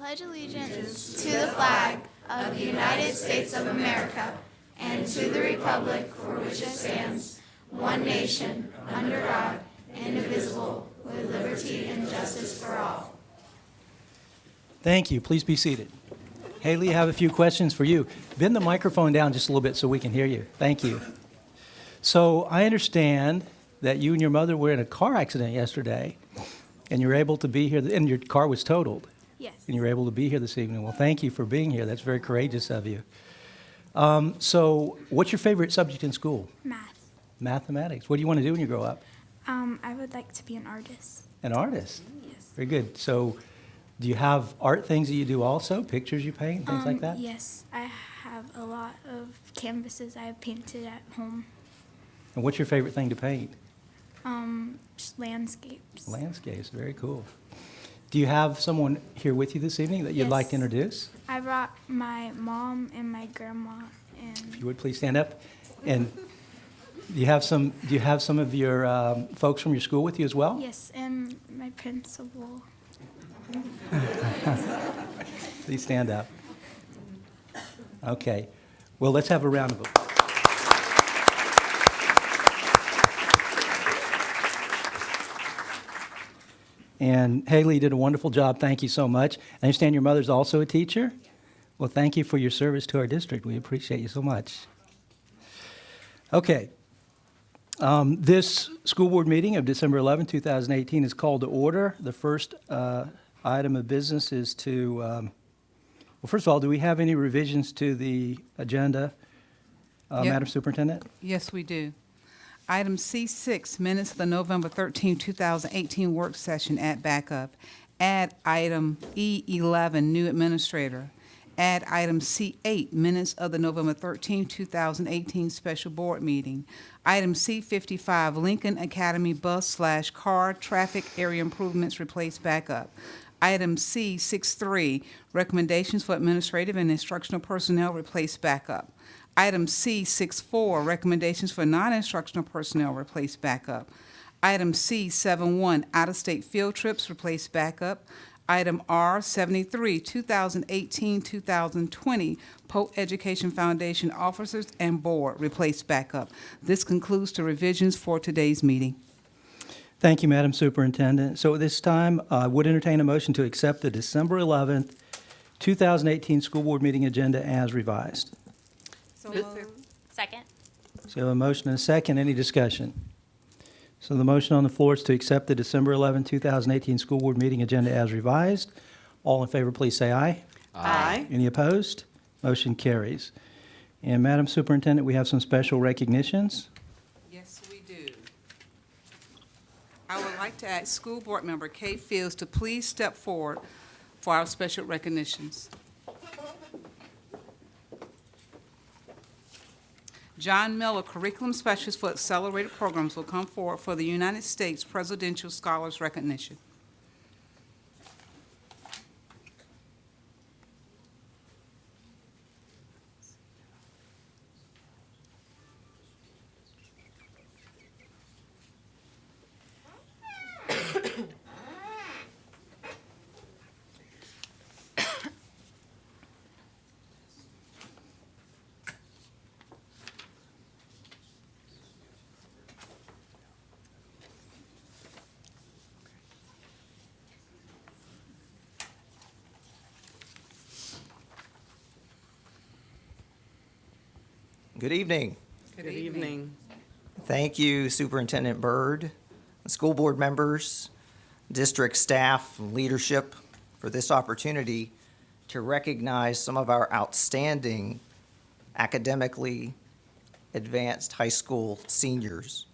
pledge allegiance to the flag of the United States of America and to the republic for which it stands, one nation, under God, indivisible, with liberty and justice for all. Thank you. Please be seated. Haley, I have a few questions for you. Bend the microphone down just a little bit so we can hear you. Thank you. So I understand that you and your mother were in a car accident yesterday, and you were able to be here, and your car was totaled. Yes. And you were able to be here this evening. Well, thank you for being here. That's very courageous of you. So what's your favorite subject in school? Math. Mathematics. What do you want to do when you grow up? I would like to be an artist. An artist? Yes. Very good. So do you have art things that you do also, pictures you paint, things like that? Yes, I have a lot of canvases I have painted at home. And what's your favorite thing to paint? Just landscapes. Landscapes. Very cool. Do you have someone here with you this evening that you'd like to Yes. introduce? I brought my mom and my grandma, If you and would please stand up. And do you have some of your folks from your school with you as well? yes, and my principal. Please stand up. Okay. Well, let's have a round of applause. And Haley did a wonderful job. Thank you so much. I understand your mother's also a teacher? Well, thank you for your service to our district. We appreciate you so much. Okay. This school board meeting of December 11, 2018 is called to order. The first item of business is to, well, first of all, do we have any revisions to the agenda, Yep. Madam Superintendent? Yes, we do. Item C6, minutes of the November 13, 2018 work session, add backup. Add item E11, new administrator. Add item C8, minutes of the November 13, 2018 special board meeting. Item C55, Lincoln Academy bus/car traffic area improvements, replace backup. Item C63, recommendations for administrative and instructional personnel, replace backup. Item C64, recommendations for non-instructional personnel, replace backup. Item C71, out-of-state field trips, replace backup. Item R73, 2018-2020, Polk Education Foundation officers and board, replace backup. This concludes the revisions for today's meeting. Thank you, Madam Superintendent. So at this time, I would entertain a motion to accept the December 11th, 2018 school board meeting agenda as revised. Second. So we have a motion and a second. Any discussion? So the motion on the floor is to accept the December 11, 2018 school board meeting agenda as revised. All in favor, please say aye. Aye. Any opposed? Motion carries. And Madam Superintendent, we have some special recognitions. Yes, we do. I would like to ask School Board Member Kay Fields to please step forward for our special recognitions. John Miller, Curriculum Specialist for Accelerated Programs, will come forward for the United States Presidential Scholars Recognition. Good evening. Good evening. Thank you, Superintendent Byrd, school board members, district staff, and leadership for this opportunity to recognize some of our outstanding academically advanced high school seniors.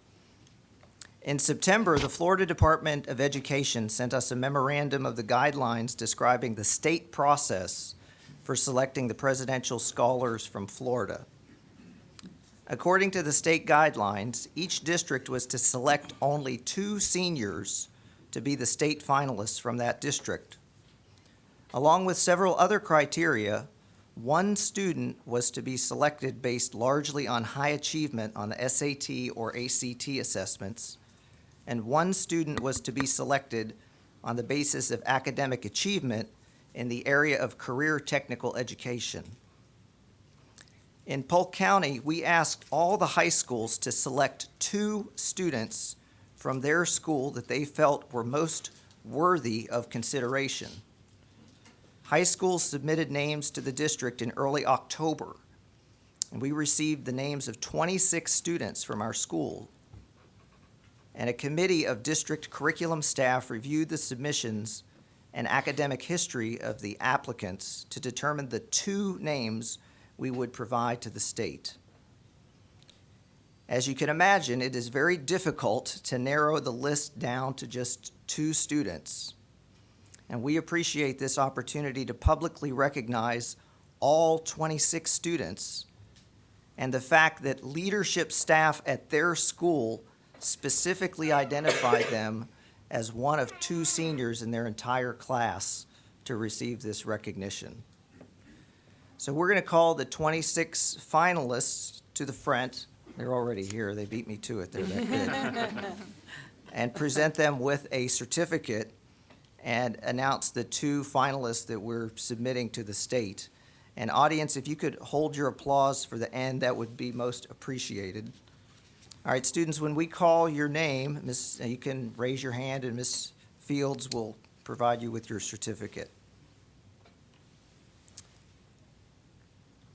In September, the Florida Department of Education sent us a memorandum of the guidelines describing the state process for selecting the presidential scholars from Florida. According to the state guidelines, each district was to select only 2 seniors to be the state finalists from that district. Along with several other criteria, 1 student was to be selected based largely on high achievement on the SAT or ACT assessments, and 1 student was to be selected on the basis of academic achievement in the area of career technical education. In Polk County, we asked all the high schools to select 2 students from their school that they felt were most worthy of consideration. High schools submitted names to the district in early October, and we received the names of 26 students from our school. And a committee of district curriculum staff reviewed the submissions and academic history of the applicants to determine the 2 names we would provide to the state. As you can imagine, it is very difficult to narrow the list down to just 2 students. And we appreciate this opportunity to publicly recognize all 26 students and the fact that leadership staff at their school specifically identified them as one of 2 seniors in their entire class to receive this recognition. So we're going to call the 26 finalists to the front. They're already here. They beat me to it. They're that good. And present them with a certificate and announce the 2 finalists that we're submitting to the state. And audience, if you could hold your applause for the end, that would be most appreciated. All right, students, when we call your name, you can raise your hand and Ms. Fields will provide you with your certificate.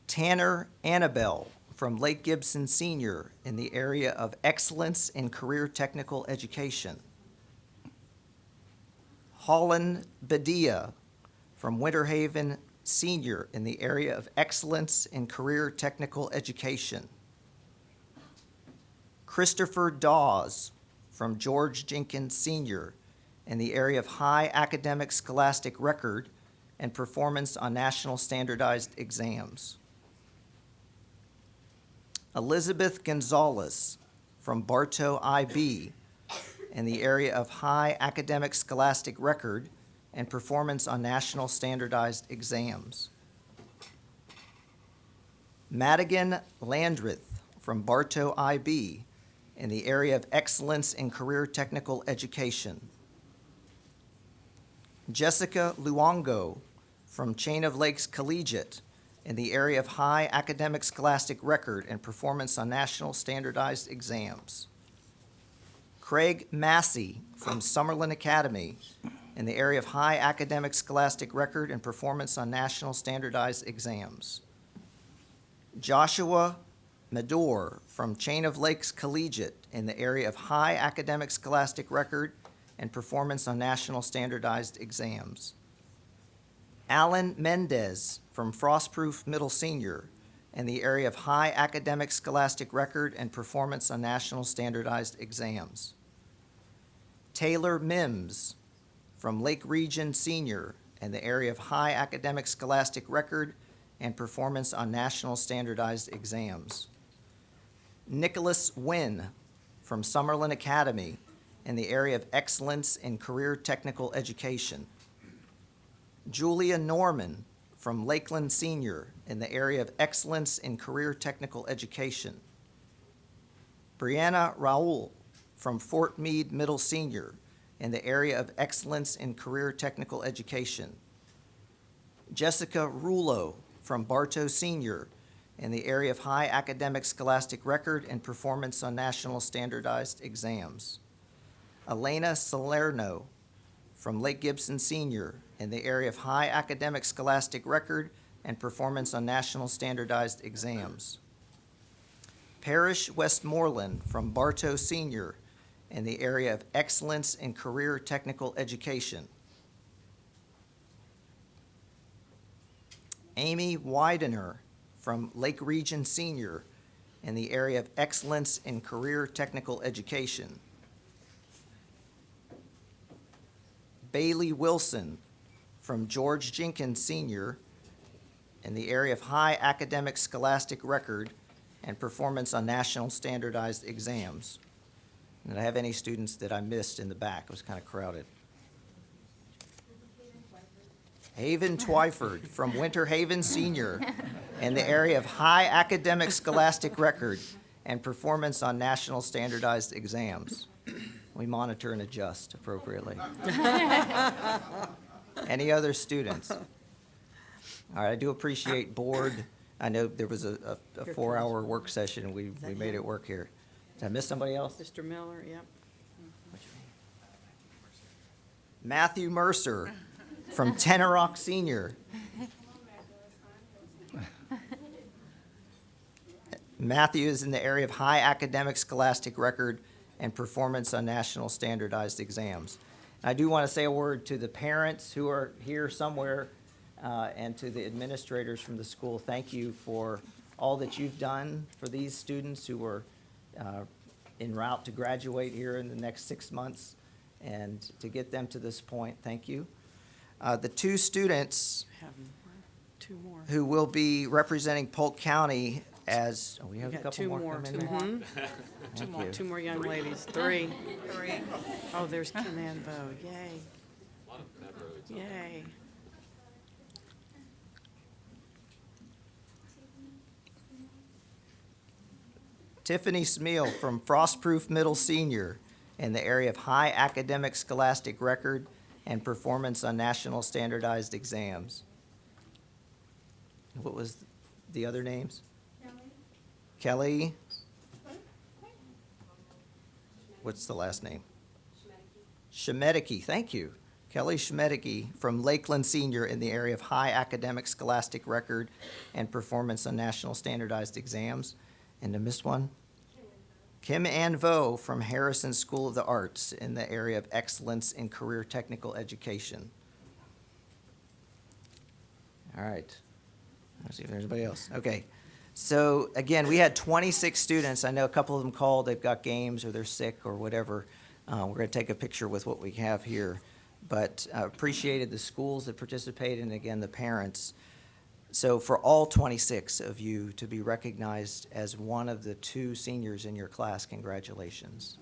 Tanner Annabelle from Lake Gibson Senior in the area of excellence in career technical education. Holland Badia from Winter Haven Senior in the area of excellence in career technical education. Christopher Dawes from George Jenkins Senior in the area of high academic scholastic record and performance on national standardized exams. Elizabeth Gonzalez from Bartow IB in the area of high academic scholastic record and performance on national standardized exams. Madigan Landreth from Bartow IB in the area of excellence in career technical education. Jessica Luongo from Chain of Lakes Collegiate in the area of high academic scholastic record and performance on national standardized exams. Craig Massey from Summerlin Academy in the area of high academic scholastic record and performance on national standardized exams. Joshua Medor from Chain of Lakes Collegiate in the area of high academic scholastic record and performance on national standardized exams. Alan Mendez from Frostproof Middle Senior in the area of high academic scholastic record and performance on national standardized exams. Taylor Mims from Lake Region Senior in the area of high academic scholastic record and performance on national standardized exams. Nicholas Wynn from Summerlin Academy in the area of excellence in career technical education. Julia Norman from Lakeland Senior in the area of excellence in career technical education. Brianna Raoul from Fort Meade Middle Senior in the area of excellence in career technical education. Jessica Rulo from Bartow Senior in the area of high academic scholastic record and performance on national standardized exams. Elena Salerno from Lake Gibson Senior in the area of high academic scholastic record and performance on national standardized exams. Parrish Westmoreland from Bartow Senior in the area of excellence in career technical education. Amy Widener from Lake Region Senior in the area of excellence in career technical education. Bailey Wilson from George Jenkins Senior in the area of high academic scholastic record and performance on national standardized exams. Did I have any students that I missed in the back? It was kind of crowded. Haven Twyford from Winter Haven Senior in the area of high academic scholastic record and performance on national standardized exams. We monitor and adjust appropriately. Any other students? All right, I do appreciate board. I know there was a 4-hour work session, and we made it work here. Did I miss somebody else? Mr. Miller, yep. Matthew Mercer from Tenorock Senior. Matthew is in the area of high academic scholastic record and performance on national standardized exams. I do want to say a word to the parents who are here somewhere and to the administrators from the school. Thank you for all that you've done for these students who are en route to graduate here in the next 6 months, and to get them to this point, thank you. The two students Have two more. who will be representing Polk County as, we have a Got couple two more more. coming in. Mhm. Thank you. Two more young ladies. Three. Oh, there's Kim Invo. Yay. Yay. Tiffany Smeal from Frostproof Middle Senior in the area of high academic scholastic record and performance on national standardized exams. What was the other names? Kelly. What's the last name? Shemedicky, thank you. Kelly Shemedicky from Lakeland Senior in the area of high academic scholastic record and performance on national standardized exams. And I missed one? Kim Anvo from Harrison School of the Arts in the area of excellence in career technical education. All right. Let's see if there's anybody else. Okay. So again, we had 26 students. I know a couple of them called. They've got games or they're sick or whatever. We're going to take a picture with what we have here. But appreciated the schools that participated and again, the parents. So for all 26 of you to be recognized as one of the 2 seniors in your class, congratulations.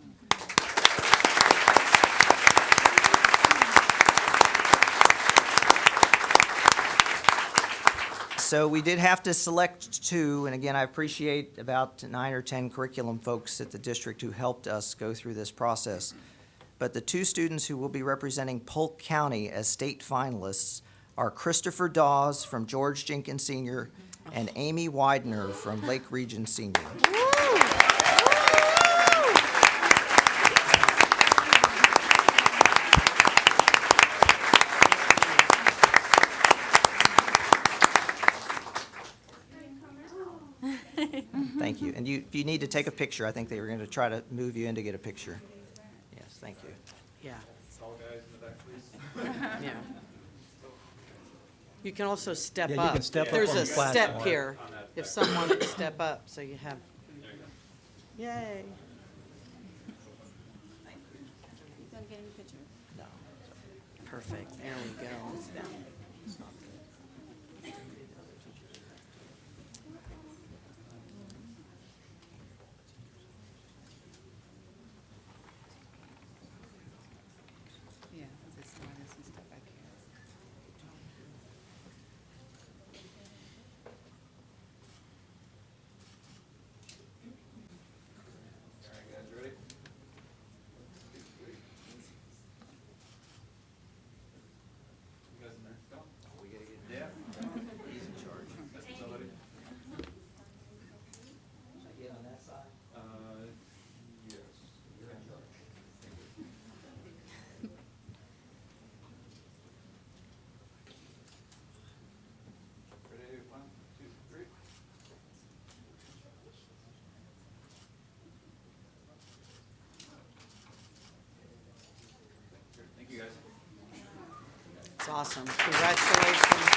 So we did have to select 2, and again, I appreciate about 9 or 10 curriculum folks at the district who helped us go through this process. But the 2 students who will be representing Polk County as state finalists are Christopher Dawes from George Jenkins Senior and Amy Widener from Lake Region Senior. Thank you. And if you need to take a picture, I think they were going to try to move you in to get a picture. Yes, thank you. Yeah. Yeah. You can also step Yeah, you up. can step up There's on a the step platform. here. If someone would step up, so you have. Yay. No. Perfect. There we go. Yeah, this one has some stuff back here. He's in charge. Should I get on that side? Yes. You're in charge. Ready? 1, 2, 3. Thank you, guys. It's awesome. Congratulations.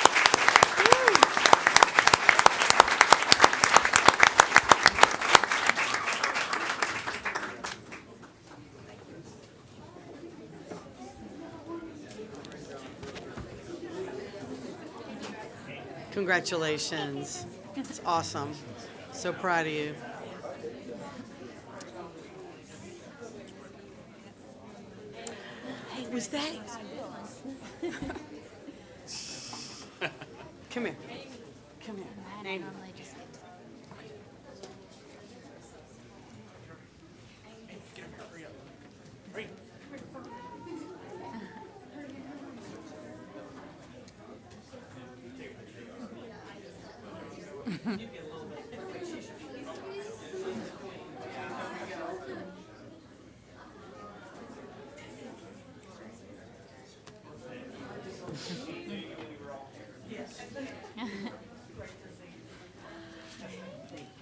Congratulations. It's awesome. So proud of you. Hey, was that? Come here. Come here. Amy.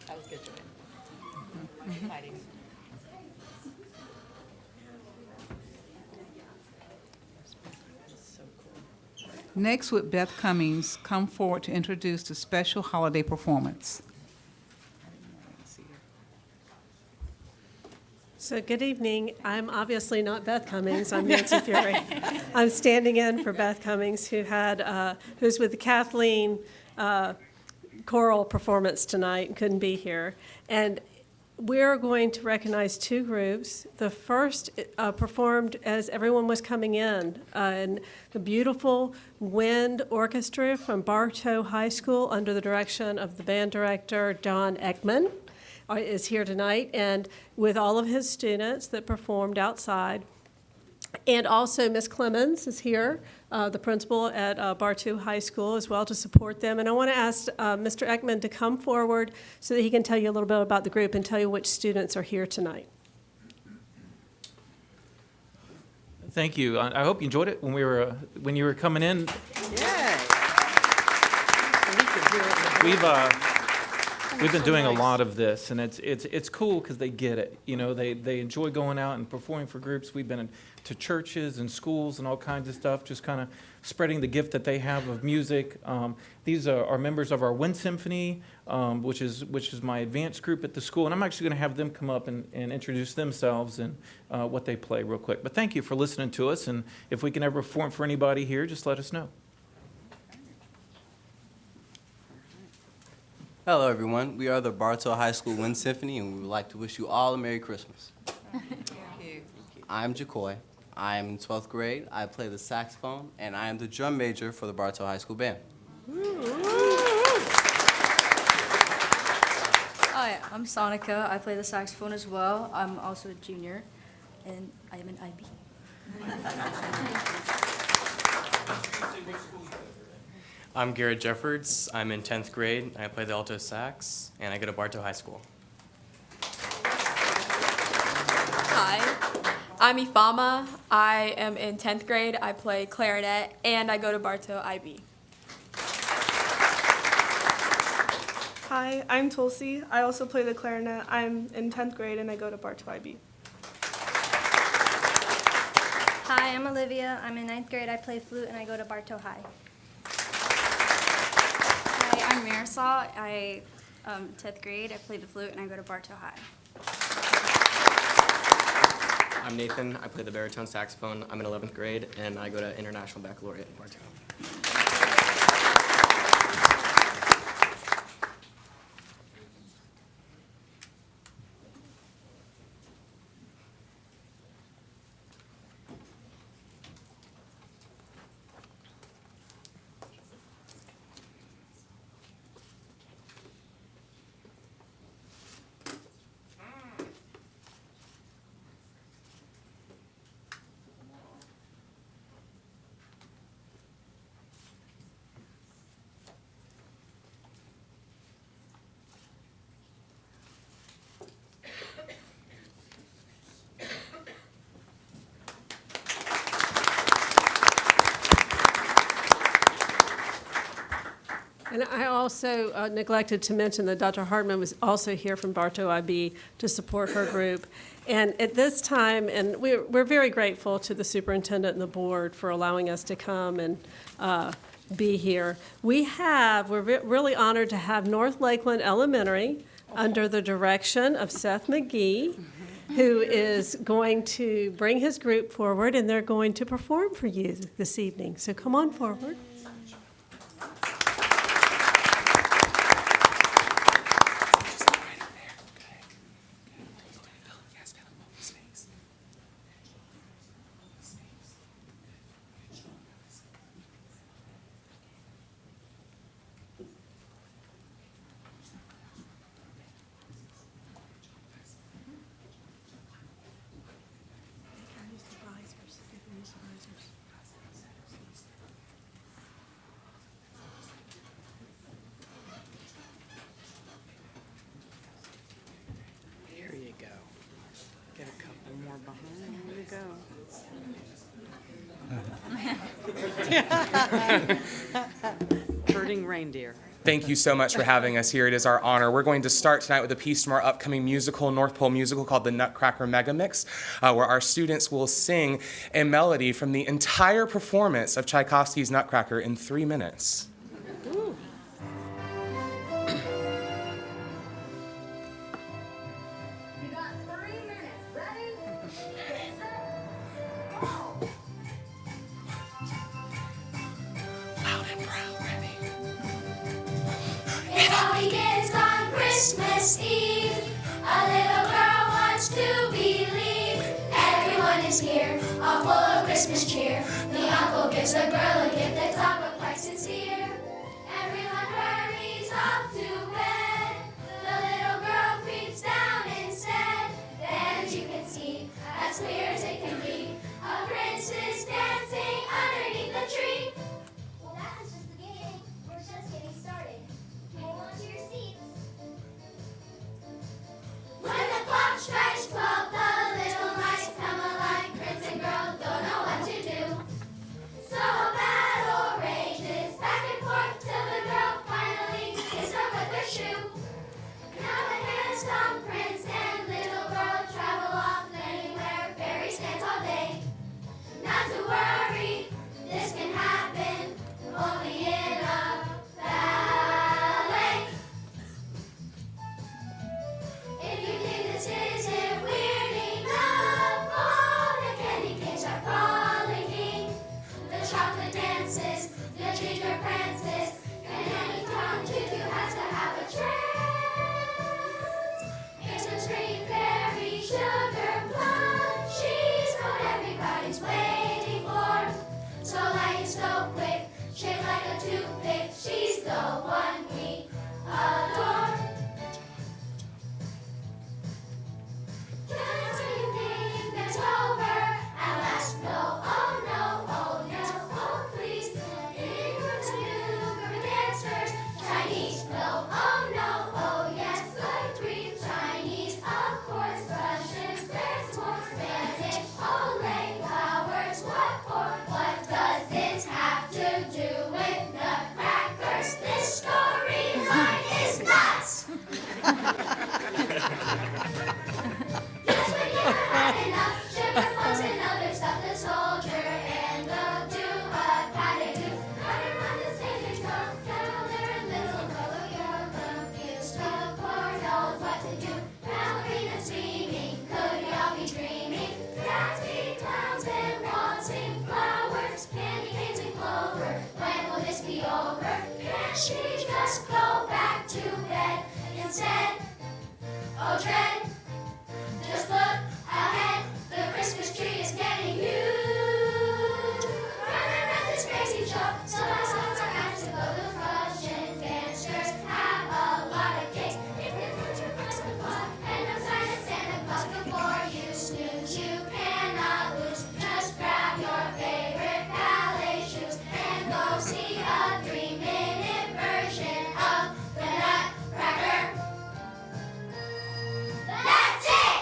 That was good, Joanne. Hiding. So cool. Next, would Beth Cummings come forward to introduce the special holiday performance? So good evening. I'm obviously not Beth Cummings. I'm Nancy Fury. I'm standing in for Beth Cummings, who's with the Kathleen choral performance tonight and couldn't be here. And we're going to recognize two groups. The first performed as everyone was coming in the beautiful wind orchestra from Bartow High School under the direction of the band director, John Ekman, is here tonight, and with all of his students that performed outside. And also Ms. Clemens is here, the principal at Bartow High School as well, to support them. And I want to ask Mr. Ekman to come forward so that he can tell you a little bit about the group and tell you which students are here tonight. Thank you. I hope you enjoyed it when you were coming in. Yay! We've been doing a lot of this, and it's cool because they get it. You know, they enjoy going out and performing for groups. We've been to churches and schools and all kinds of stuff, just kind of spreading the gift that they have of music. These are members of our Wind Symphony, which is my advanced group at the school, and I'm actually going to have them come up and introduce themselves and what they play real quick. But thank you for listening to us, and if we can ever perform for anybody here, just let us know. Hello, everyone. We are the Bartow High School Wind Symphony, and we would like to wish you all a Merry Christmas. I'm Jacoy. I am in 12th grade. I play the saxophone, and I am the drum major for the Bartow High School Band. Hi, I'm Sonica. I play the saxophone as well. I'm also a junior, and I am an IB. I'm Garrett Jeffords. I'm in 10th grade. I play the alto sax, and I go to Bartow High School. Hi, I'm Ifama. I am in 10th grade. I play clarinet, and I go to Bartow IB. Hi, I'm Tulsi. I also play the clarinet. I'm in 10th grade, and I go to Bartow IB. Hi, I'm Olivia. I'm in 9th grade. I play flute, and I go to Bartow High. Hi, I'm Marisol. I 10th grade. I play the flute and I go to Bartow High. I'm Nathan. I play the baritone saxophone. I'm in 11th grade, and I go to International Baccalaureate in Bartow. And I also neglected to mention that Dr. Hartman was also here from Bartow IB to support her group. And at this time, and we're very grateful to the superintendent and the board for allowing us to come and be here. We're really honored to have North Lakeland Elementary under the direction of Seth McGee, who is going to bring his group forward, and they're going to perform for you this evening. So come on forward. Herding reindeer. Thank you so much for having us here. It is our honor. We're going to start tonight with a piece from our upcoming musical, North Pole musical, called the Nutcracker Mega Mix, where our students will sing a melody from the entire performance of Tchaikovsky's Nutcracker in 3 minutes. Ooh. It all begins on Christmas Eve. A little girl wants to believe everyone is here, all full of Christmas cheer. The uncle gives the girl a gift that's all but quite sincere. Everyone hurries off to bed. The little girl creeps down instead. Then you can see, as clear as it can be, a princess dancing underneath the tree. Well, that was just the beginning. We're just getting started. Hang on to your seats. When the clock strikes 12, the little mice come alive. Prince and girl don't know what to do. So a battle rages back and forth till the girl finally hits them with her shoe. Now the handsome prince and little girl travel off anywhere fairies dance all day. Not to worry, this can happen only in a ballet. If you think this isn't weird enough, all the candy canes are frolicking. The chocolate dances, the ginger prances, and any tongue tutu has to have a trance. It's a green fairy sugar plum. She's what everybody's waiting for. So light and so quick, shaped like a toothpick. She's the one we adore. Just when you think it's over, at last, no, oh no, oh no, oh please. In comes the new group of dancers, Chinese, no, oh no, oh yes, good grief, Chinese, of course, Russians, there's more, Spanish, ole, flowers, what for? What does this have to do with nutcrackers? This storyline is nuts! Just when you've had enough, sugar plums and other stuff, the soldier and the do-a-patty-do. Running around the stage and go, caroler and little girl, you're confused. The poor knows what to do. Ballerina screaming, could y'all be dreaming? Gatsby clowns and waltzing flowers, candy canes and clover. When will this be over? Can't she just go back to bed instead? Oh, dread. Just look ahead, the Christmas tree is getting huge. Running around this crazy show, so my sons are asked to go. The Russian dancers have a lot of cakes. If you put your Christmas ball and no sign of Santa Claus before you snooze, you cannot lose. Just grab your favorite ballet shoes and go see a 3-minute version of the Nutcracker. That's it!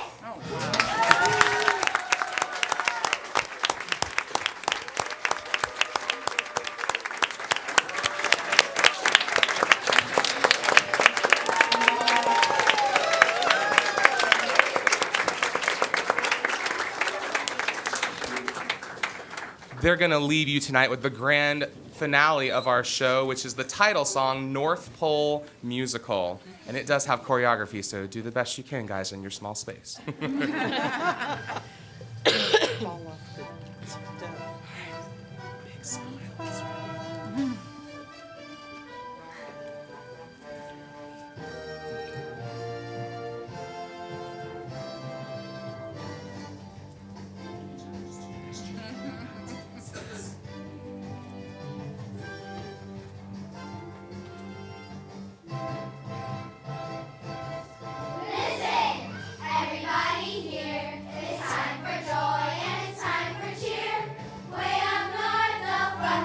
They're going to leave you tonight with the grand finale of our show, which is the title song, North Pole Musical. And it does have choreography, so do the best you can, guys, in your small space. Fall off the stuff. Big smile. Listen, everybody here, it's time for joy and it's time for cheer. Way up north, the front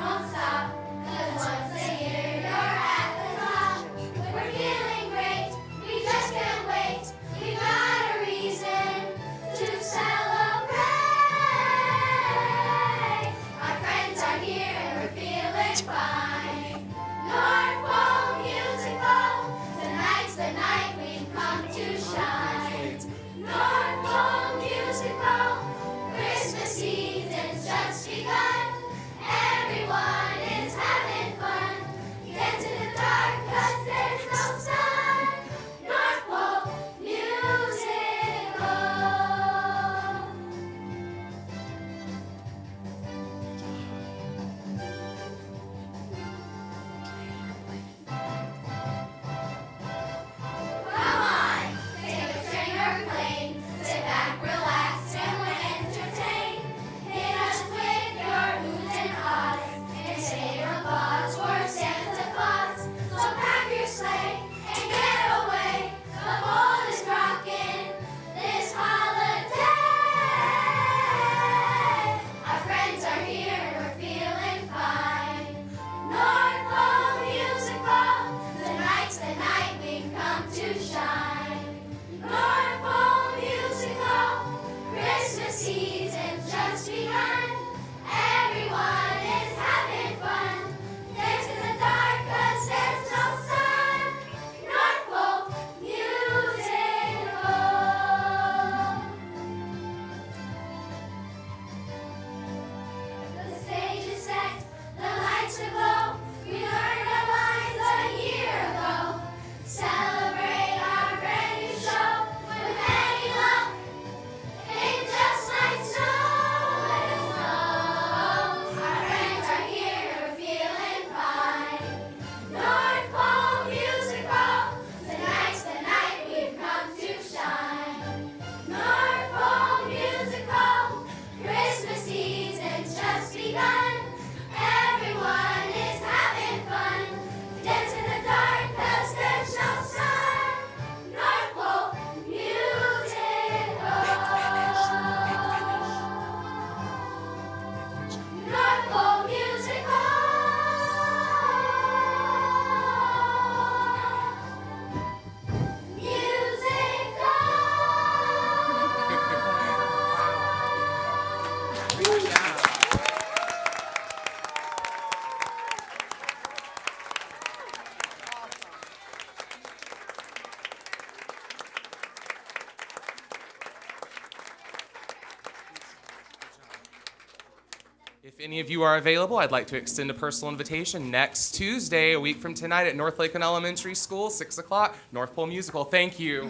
If any of you are available, I'd like to extend a personal invitation next Tuesday, a week from tonight, at North Lakeland Elementary School, 6 o'clock, North Pole Musical. Thank you.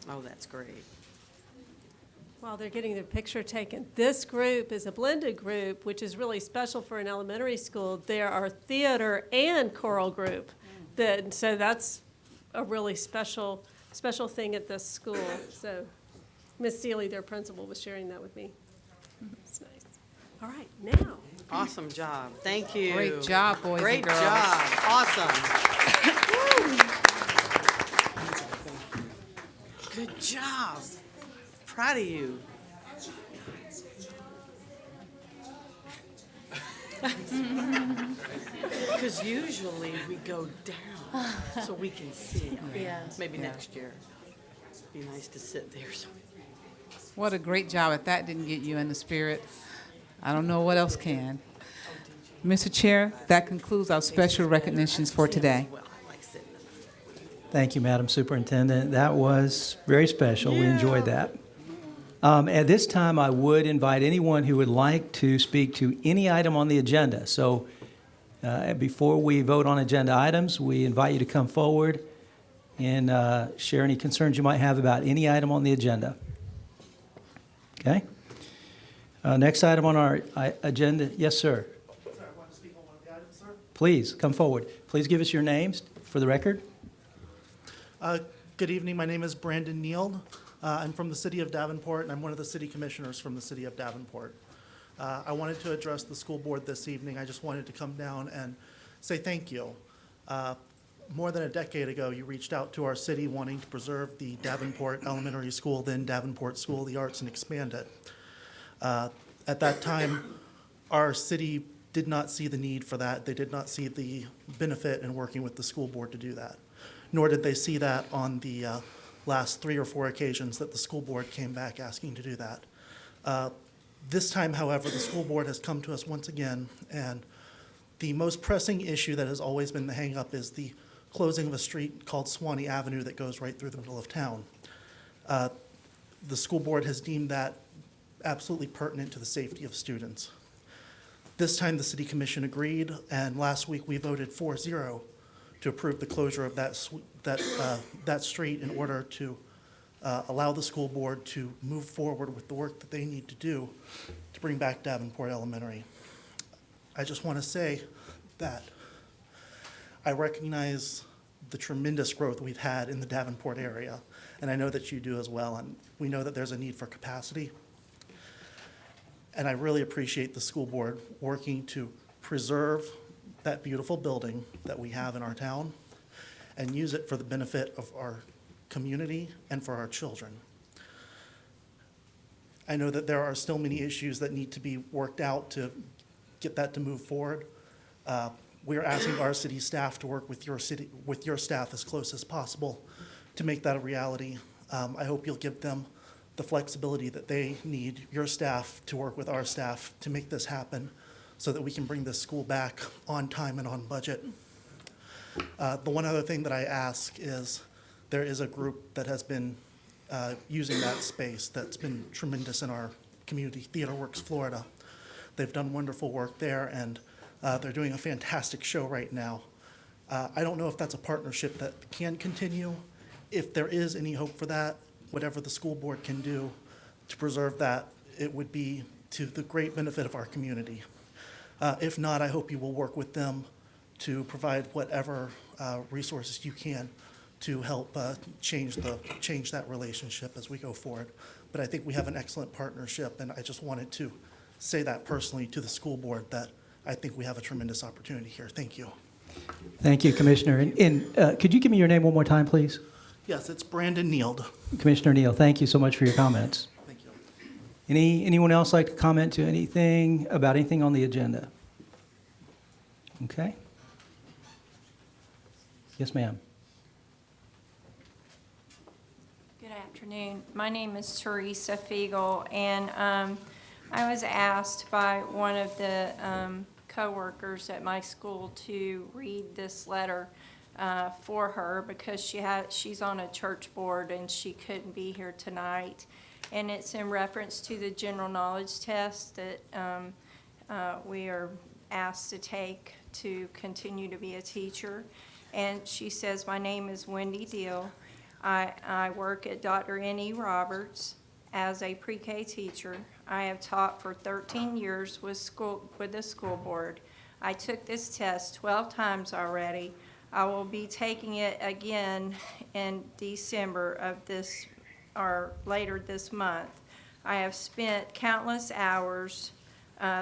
Oh, that's great. While they're getting their picture taken, this group is a blended group, which is really special for an elementary school. There are theater and choral group. So that's a really special thing at this school. So Miss Seeley, their principal, was sharing that with me. It's nice. All right, now. Awesome job. Thank you. Great job, boys Great and girls. job. Awesome. Good job. Proud of you. Because usually we go down so we can see. Yeah. Maybe next year. Be nice to sit there. What a great job. If that didn't get you in the spirit, I don't know what else can. Mr. Chair, that concludes our special recognitions for today. Thank you, Madam Superintendent. That was very special. We enjoyed that. At this time, I would invite anyone who would like to speak to any item on the agenda. So before we vote on agenda items, we invite you to come forward and share any concerns you might have about any item on the agenda. Okay? Next item on our agenda. Yes, sir. Sorry, I want to speak on one of the items, sir. Please come forward. Please give us your names for the record. Good evening. My name is Brandon Neild. I'm from the city of Davenport, and I'm one of the city commissioners from the city of Davenport. I wanted to address the school board this evening. I just wanted to come down and say thank you. More than a decade ago, you reached out to our city wanting to preserve the Davenport Elementary School, then Davenport School of the Arts, and expand it. At that time, our city did not see the need for that. They did not see the benefit in working with the school board to do that. Nor did they see that on the last 3 or 4 occasions that the school board came back asking to do that. This time, however, the school board has come to us once again, and the most pressing issue that has always been the hang-up is the closing of a street called Swanee Avenue that goes right through the middle of town. The school board has deemed that absolutely pertinent to the safety of students. This time, the city commission agreed, and last week we voted 4-0 to approve the closure of that street in order to allow the school board to move forward with the work that they need to do to bring back Davenport Elementary. I just want to say that I recognize the tremendous growth we've had in the Davenport area, and I know that you do as well, and we know that there's a need for capacity. And I really appreciate the school board working to preserve that beautiful building that we have in our town and use it for the benefit of our community and for our children. I know that there are still many issues that need to be worked out to get that to move forward. We're asking our city staff to work with your staff as close as possible to make that a reality. I hope you'll give them the flexibility that they need, your staff, to work with our staff to make this happen, so that we can bring this school back on time and on budget. The one other thing that I ask is, there is a group that has been using that space that's been tremendous in our community, Theater Works Florida. They've done wonderful work there, and they're doing a fantastic show right now. I don't know if that's a partnership that can continue. If there is any hope for that, whatever the school board can do to preserve that, it would be to the great benefit of our community. If not, I hope you will work with them to provide whatever resources you can to help change that relationship as we go forward. But I think we have an excellent partnership, and I just wanted to say that personally to the school board, that I think we have a tremendous opportunity here. Thank you. Thank you, Commissioner. And could you give me your name one more time, please? Yes, it's Brandon Neild. Commissioner Neal, thank you so much for your comments. Thank you. Anyone else like to comment to anything about anything on the agenda? Okay. Yes, ma'am. Good afternoon. My name is Teresa Fiegel, and I was asked by one of the coworkers at my school to read this letter for her because she's on a church board and she couldn't be here tonight. And it's in reference to the general knowledge test that we are asked to take to continue to be a teacher. And she says, my name is Wendy Deal. I work at Dr. N.E. Roberts as a pre-K teacher. I have taught for 13 years with the school board. I took this test 12 times already. I will be taking it again in December of this, or later this month. I have spent countless hours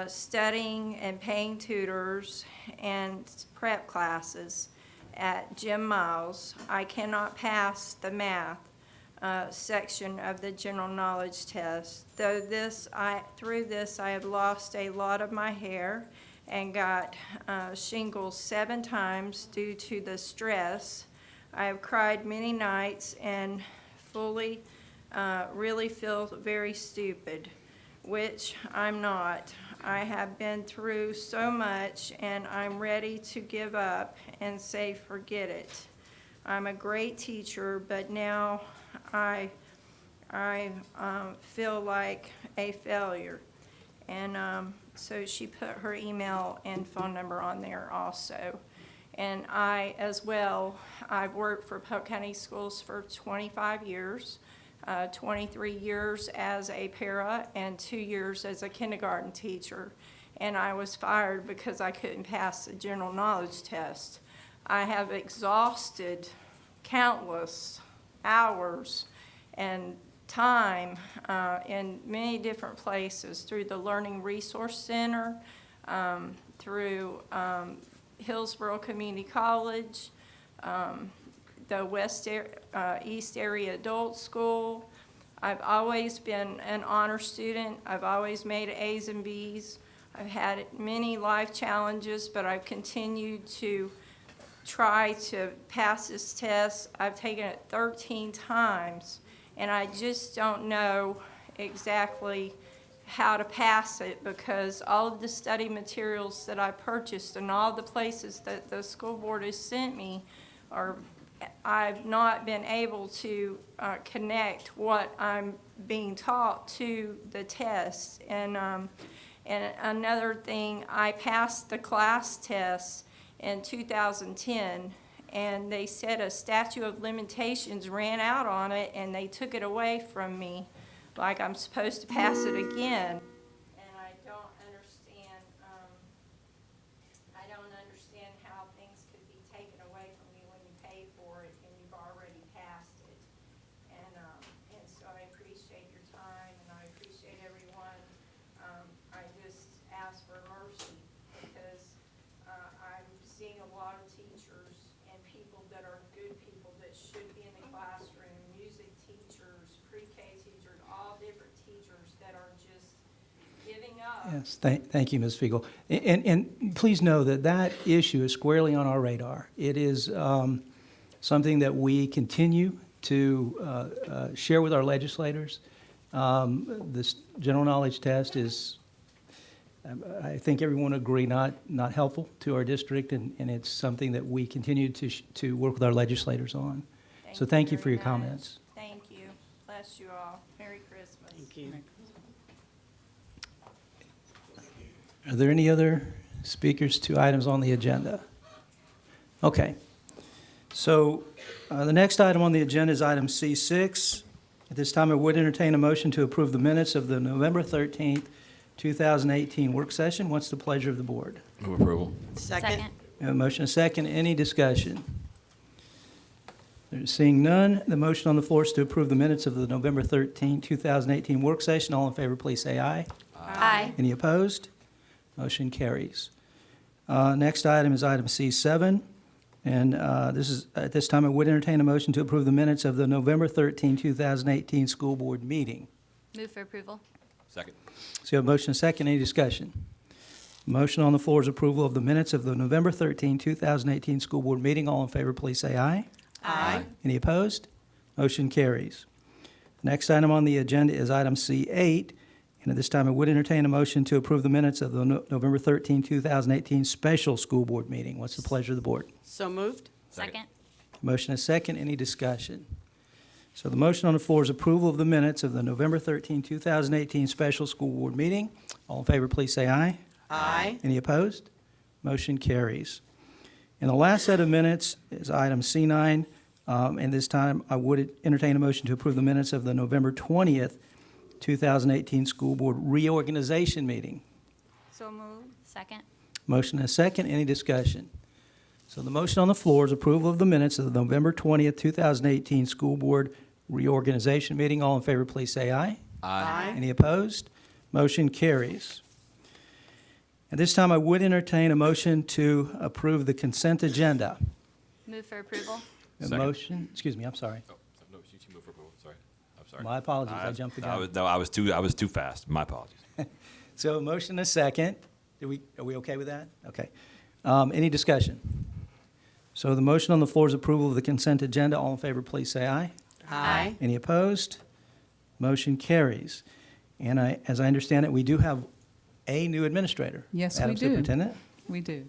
studying and paying tutors and prep classes at Jim Miles. I cannot pass the math section of the general knowledge test. Through this, I have lost a lot of my hair and got shingles 7 times due to the stress. I have cried many nights and really feel very stupid, which I'm not. I have been through so much and I'm ready to give up and say forget it. I'm a great teacher, but now I feel like a failure. And so she put her email and phone number on there also. And I, as well, I've worked for Polk County Schools for 25 years, 23 years as a para and 2 years as a kindergarten teacher. And I was fired because I couldn't pass the general knowledge test. I have exhausted countless hours and time in many different places through the Learning Resource Center, through Hillsborough Community College, the East Area Adult School. I've always been an honor student. I've always made A's and B's. I've had many life challenges, but I've continued to try to pass this test. I've taken it 13 times, and I just don't know exactly how to pass it because all of the study materials that I purchased and all the places that the school board has sent me I've not been able to connect what I'm being taught to the test. And another thing, I passed the class test in 2010, and they said a statute of limitations ran out on it, and they took it away from me, like I'm supposed to pass it again. And I don't understand how things could be taken away from you when you pay for it and you've already passed it. And so I appreciate your time, and I appreciate everyone. I just ask for mercy because I'm seeing a lot of teachers and people that are good people that should be in the classroom, music teachers, pre-K teachers, all different teachers that are just giving up. Yes, thank you, Ms. Fiegel. And please know that that issue is squarely on our radar. It is something that we continue to share with our legislators. This general knowledge test is, I think everyone agree, not helpful to our district, and it's something that we continue to work with our legislators on. So thank you for your comments. Thank you. Bless you all. Merry Christmas. Thank you. Are there any other speakers to items on the agenda? Okay. So the next item on the agenda is item C6. At this time, I would entertain a motion to approve the minutes of the November 13th, 2018 work session. What's the pleasure of the board? Move approval. Second. We have a motion and a second. Any discussion? There's seeing none, the motion on the floor is to approve the minutes of the November 13th, 2018 work session. All in favor, please say aye. Aye. Any opposed? Motion carries. Next item is item C7. And at this time, I would entertain a motion to approve the minutes of the November 13, 2018 school board meeting. Move for approval. Second. So you have a motion and a second. Any discussion? Motion on the floor is approval of the minutes of the November 13, 2018 school board meeting. All in favor, please say aye. Aye. Any opposed? Motion carries. Next item on the agenda is item C8. And at this time, I would entertain a motion to approve the minutes of the November 13, 2018 special school board meeting. What's the pleasure of the board? So moved? Second. Motion is second. Any discussion? So the motion on the floor is approval of the minutes of the November 13, 2018 special school board meeting. All in favor, please say aye. Aye. Any opposed? Motion carries. And the last set of minutes is item C9. And this time, I would entertain a motion to approve the minutes of the November 20th, 2018 school board reorganization meeting. So moved. Second. Motion is second. Any discussion? So the motion on the floor is approval of the minutes of the November 20th, 2018 school board reorganization meeting. All in favor, please say aye. Aye. Any opposed? Motion carries. At this time, I would entertain a motion to approve the consent agenda. Move for approval. A motion, excuse me, I'm sorry. Oh, no, you move for approval. Sorry. I'm sorry. My apologies, I jumped the gun. I was too fast. My apologies. So a motion and a second. Are we okay with that? Okay. Any discussion? So the motion on the floor is approval of the consent agenda. All in favor, please say aye. Aye. Any opposed? Motion carries. And as I understand it, we do have a new administrator. Yes, Madam we do. Superintendent? We do.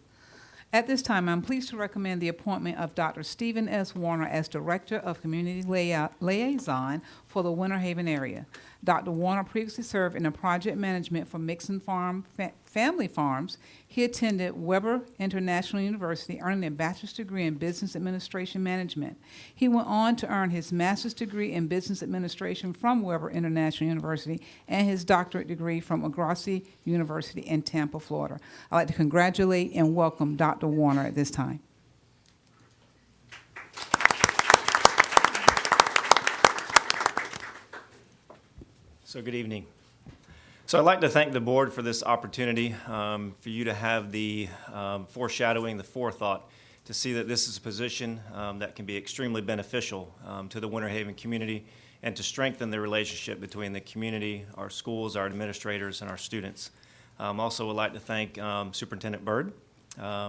At this time, I'm pleased to recommend the appointment of Dr. Stephen S. Warner as Director of Community Liaison for the Winter Haven area. Dr. Warner previously served in the project management for Mixon Family Farms. He attended Weber International University, earning a bachelor's degree in business administration management. He went on to earn his master's degree in business administration from Weber International University and his doctorate degree from Agrassi University in Tampa, Florida. I'd like to congratulate and welcome Dr. Warner at this time. So good evening. So I'd like to thank the board for this opportunity, for you to have the foreshadowing, the forethought, to see that this is a position that can be extremely beneficial to the Winter Haven community and to strengthen the relationship between the community, our schools, our administrators, and our students. Also would like to thank Superintendent Byrd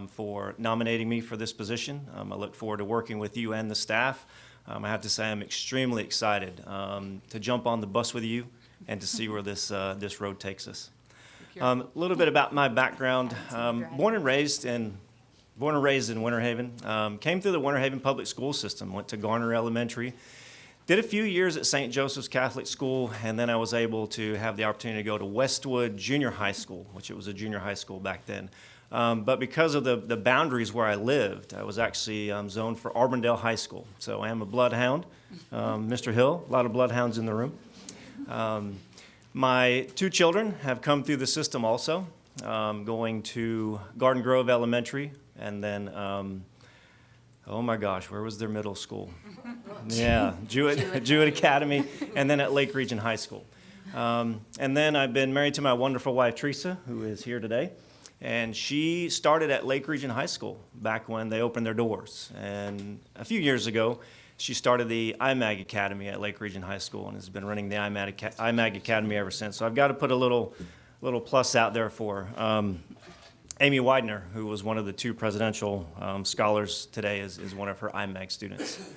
for nominating me for this position. I look forward to working with you and the staff. I have to say I'm extremely excited to jump on the bus with you and to see where this road takes us. A little bit about my background. Born and raised in Winter Haven. Came through the Winter Haven public school system. Went to Garner Elementary. Did a few years at St. Joseph's Catholic School, and then I was able to have the opportunity to go to Westwood Junior High School, which it was a junior high school back then. But because of the boundaries where I lived, I was actually zoned for Auburndale High School. So I am a bloodhound. Mr. Hill, a lot of bloodhounds in the room. My two children have come through the system also, going to Garden Grove Elementary, and then, oh my gosh, where was their middle school? Yeah, Jewett Academy, and then at Lake Region High School. And then I've been married to my wonderful wife, Teresa, who is here today. And she started at Lake Region High School back when they opened their doors. And a few years ago, she started the IMAG Academy at Lake Region High School and has been running the IMAG Academy ever since. So I've got to put a little plus out there for Amy Widener, who was one of the two presidential scholars today, is one of her IMAG students.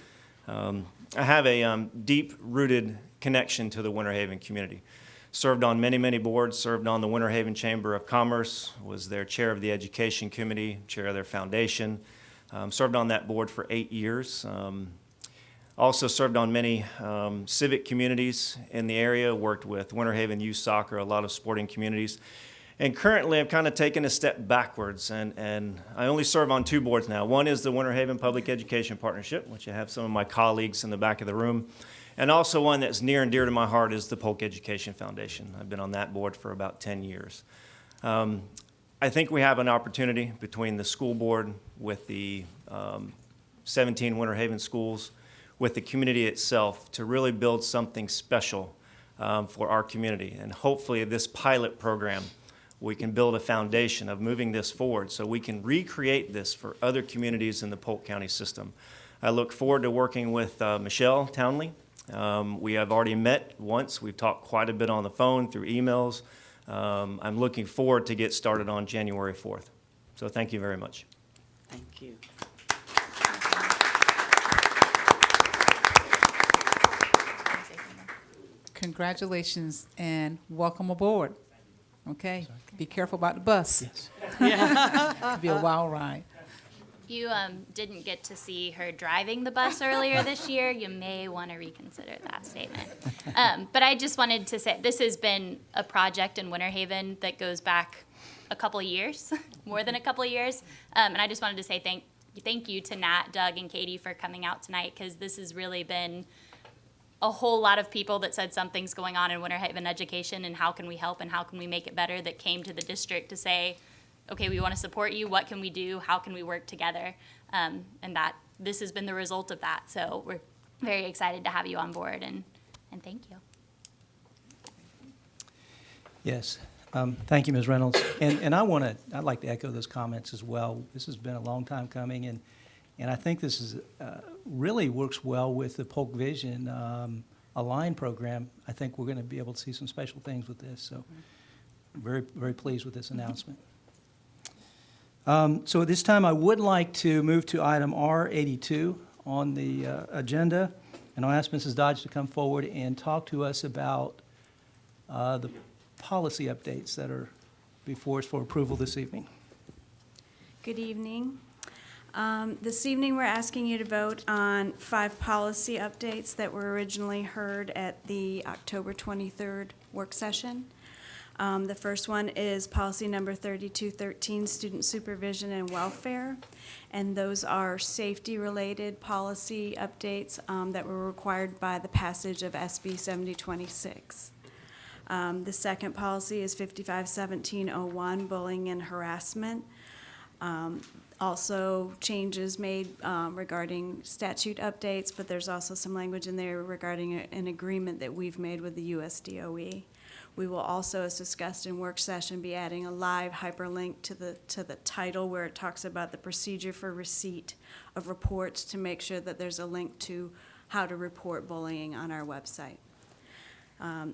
I have a deep-rooted connection to the Winter Haven community. Served on many, many boards, served on the Winter Haven Chamber of Commerce, was their chair of the Education Committee, chair of their foundation, served on that board for 8 years. Also served on many civic communities in the area, worked with Winter Haven Youth Soccer, a lot of sporting communities. And currently I've kind of taken a step backwards and I only serve on two boards now. One is the Winter Haven Public Education Partnership, which I have some of my colleagues in the back of the room. And also one that's near and dear to my heart is the Polk Education Foundation. I've been on that board for about 10 years. I think we have an opportunity between the school board with the 17 Winter Haven schools, with the community itself, to really build something special for our community. And hopefully this pilot program, we can build a foundation of moving this forward so we can recreate this for other communities in the Polk County system. I look forward to working with Michelle Townley. We have already met once. We've talked quite a bit on the phone, through emails. I'm looking forward to get started on January 4th. So thank you very much. Thank you. Congratulations and welcome aboard. Okay, be careful about the bus. Yes. Could be a wild ride. If you didn't get to see her driving the bus earlier this year, you may want to reconsider that statement. But I just wanted to say, this has been a project in Winter Haven that goes back a couple of years, more than a couple of years. And I just wanted to say thank you to Nat, Doug, and Katie for coming out tonight, because this has really been a whole lot of people that said something's going on in Winter Haven education and how can we help and how can we make it better, that came to the district to say, okay, we want to support you. What can we do? How can we work together? And that this has been the result of that. So we're very excited to have you on board, and thank you. Yes. Thank you, Ms. Reynolds. And I'd like to echo those comments as well. This has been a long time coming, and I think this is really works well with the Polk Vision Align program. I think we're going to be able to see some special things with this. So very, very pleased with this announcement. So at this time, I would like to move to item R82 on the agenda, and I'll ask Mrs. Dodge to come forward and talk to us about the policy updates that are before us for approval this evening. Good evening. This evening, we're asking you to vote on 5 policy updates that were originally heard at the October 23rd work session. The first one is policy number 3213, student supervision and welfare. And those are safety-related policy updates that were required by the passage of SB 7026. The second policy is 551701, bullying and harassment. Also changes made regarding statute updates, but there's also some language in there regarding an agreement that we've made with the USDOE. We will also, as discussed in work session, be adding a live hyperlink to the title where it talks about the procedure for receipt of reports to make sure that there's a link to how to report bullying on our website.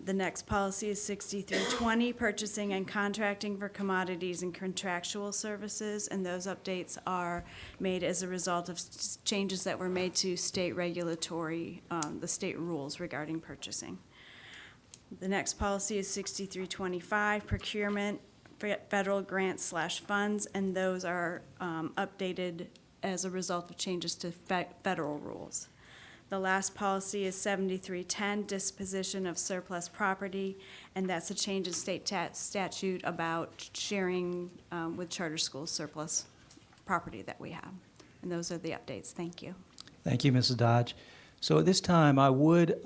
The next policy is 6320, purchasing and contracting for commodities and contractual services, and those updates are made as a result of changes that were made to state regulatory, the state rules regarding purchasing. The next policy is 6325, procurement, federal grants / funds, and those are updated as a result of changes to federal rules. The last policy is 7310, disposition of surplus property, and that's a change in state statute about sharing with charter schools surplus property that we have. And those are the updates. Thank you. Thank you, Mrs. Dodge. So at this time, I would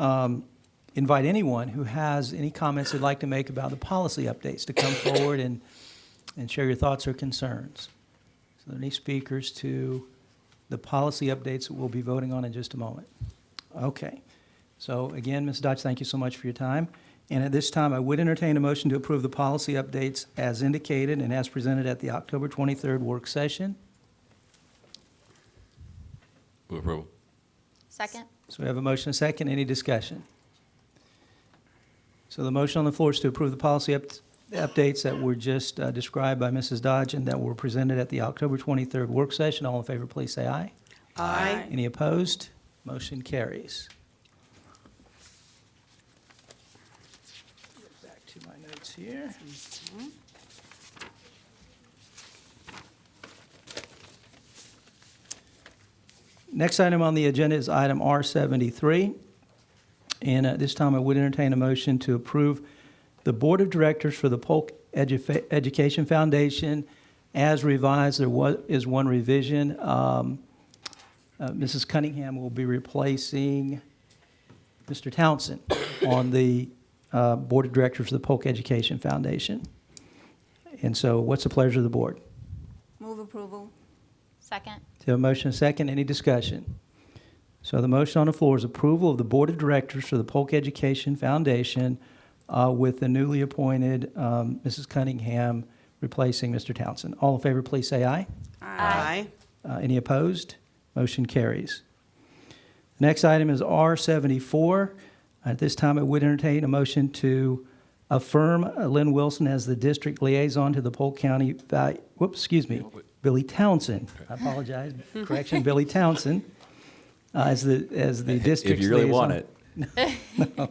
invite anyone who has any comments they'd like to make about the policy updates to come forward and share your thoughts or concerns. So are there any speakers to the policy updates that we'll be voting on in just a moment? Okay. So again, Ms. Dodge, thank you so much for your time. And at this time, I would entertain a motion to approve the policy updates as indicated and as presented at the October 23rd work session. Move approval. Second. So we have a motion and a second. Any discussion? So the motion on the floor is to approve the policy updates that were just described by Mrs. Dodge and that were presented at the October 23rd work session. All in favor, please say aye. Aye. Any opposed? Motion carries. Get back to my notes here. Next item on the agenda is item R73. And at this time, I would entertain a motion to approve the Board of Directors for the Polk Education Foundation as revised. There is one revision. Mrs. Cunningham will be replacing Mr. Townsend on the Board of Directors of the Polk Education Foundation. And so what's the pleasure of the board? Move approval. Second. So a motion and a second. Any discussion? So the motion on the floor is approval of the Board of Directors for the Polk Education Foundation with the newly appointed Mrs. Cunningham replacing Mr. Townsend. All in favor, please say aye. Aye. Any opposed? Motion carries. The next item is R74. At this time, I would entertain a motion to affirm Lynn Wilson as the district liaison to the Polk County, Billy Townsend. I apologize. Correction, Billy Townsend as the district liaison. If you really want it. No.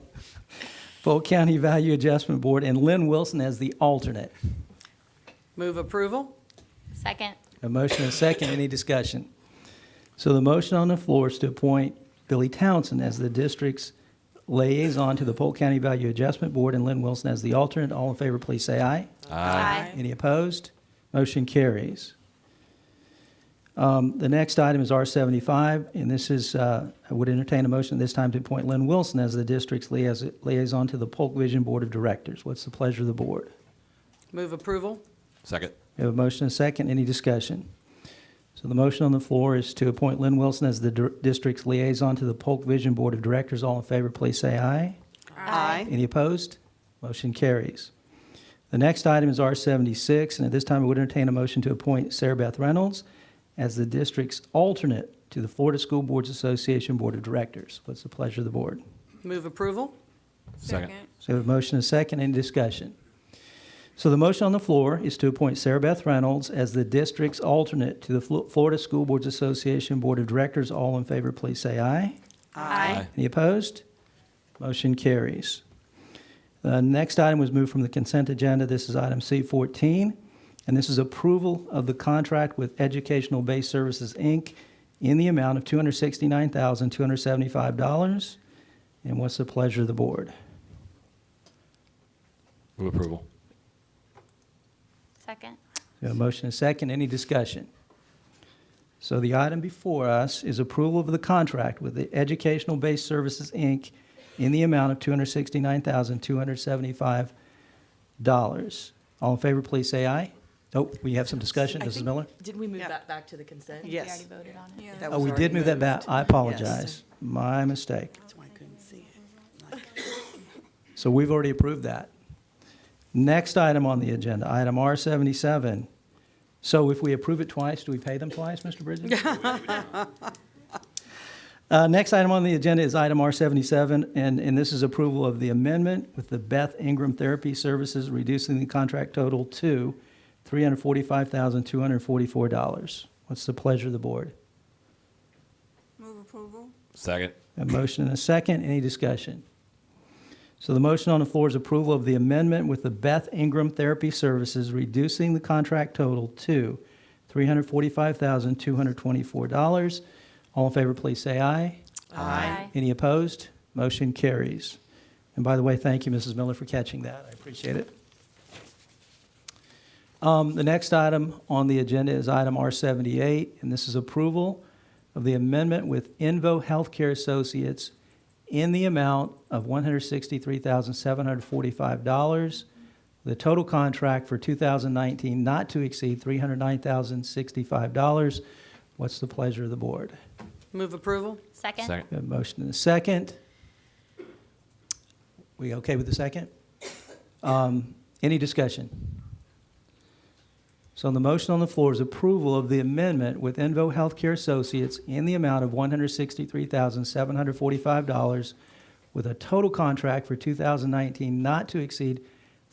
Polk County Value Adjustment Board, and Lynn Wilson as the alternate. Move approval? Second. A motion and a second. Any discussion? So the motion on the floor is to appoint Billy Townsend as the district's liaison to the Polk County Value Adjustment Board and Lynn Wilson as the alternate. All in favor, please say aye. Aye. Any opposed? Motion carries. The next item is R75, and this is, I would entertain a motion at this time to appoint Lynn Wilson as the district's liaison to the Polk Vision Board of Directors. What's the pleasure of the board? Move approval? Second. We have a motion and a second. Any discussion? So the motion on the floor is to appoint Lynn Wilson as the district's liaison to the Polk Vision Board of Directors. All in favor, please say aye. Aye. Any opposed? Motion carries. The next item is R76, and at this time I would entertain a motion to appoint Sarah Beth Reynolds as the district's alternate to the Florida School Boards Association Board of Directors. What's the pleasure of the board? Move approval? Second. So we have a motion and a second. Any discussion? So the motion on the floor is to appoint Sarah Beth Reynolds as the district's alternate to the Florida School Boards Association Board of Directors. All in favor, please say aye. Aye. Any opposed? Motion carries. The next item was moved from the consent agenda. This is item C14, and this is approval of the contract with Educational Based Services, Inc. in the amount of $269,275. And what's the pleasure of the board? Move approval. Second. We have a motion and a second. Any discussion? So the item before us is approval of the contract with the Educational Based Services, Inc. in the amount of $269,275. All in favor, please say aye. Oh, we have some discussion. Mrs. Miller? Did we move that back to the consent? Yes. We already voted on it. That Oh, was we already did move that back. moved. I apologize. My mistake. That's why I couldn't see it. So we've already approved that. Next item on the agenda, item R77. So if we approve it twice, do we pay them twice, Mr. Bridges? Next item on the agenda is item R77, and this is approval of the amendment with the Beth Ingram Therapy Services, reducing the contract total to $345,244. What's the pleasure of the board? Move approval. Second. A motion and a second. Any discussion? So the motion on the floor is approval of the amendment with the Beth Ingram Therapy Services, reducing the contract total to $345,224. All in favor, please say aye. Aye. Any opposed? Motion carries. And by the way, thank you, Mrs. Miller, for catching that. I appreciate it. The next item on the agenda is item R78, and this is approval of the amendment with Invo Healthcare Associates in the amount of $163,745. The total contract for 2019 not to exceed $309,065. What's the pleasure of the board? Move approval? Second. Second. We have a motion and a second. We okay with the second? Any discussion? So the motion on the floor is approval of the amendment with Invo Healthcare Associates in the amount of $163,745 with a total contract for 2019 not to exceed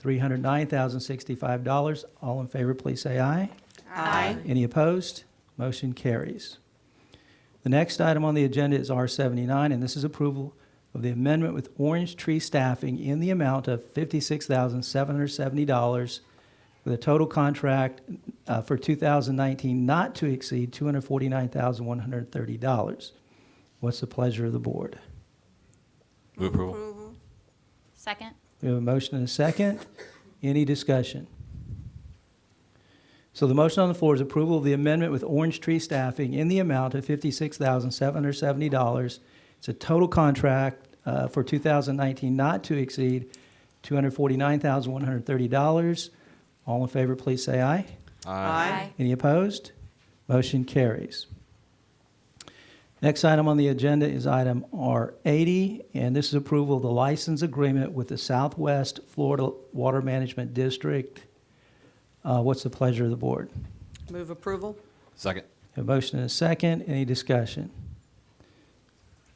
$309,065. All in favor, please say aye. Aye. Any opposed? Motion carries. The next item on the agenda is R79, and this is approval of the amendment with Orange Tree Staffing in the amount of $56,770 with a total contract for 2019 not to exceed $249,130. What's the pleasure of the board? Move approval. Second. We have a motion and a second. Any discussion? So the motion on the floor is approval of the amendment with Orange Tree Staffing in the amount of $56,770. It's a total contract for 2019 not to exceed $249,130. All in favor, please say aye. Aye. Any opposed? Motion carries. Next item on the agenda is item R80, and this is approval of the license agreement with the Southwest Florida Water Management District. What's the pleasure of the board? Move approval? Second. A motion and a second. Any discussion?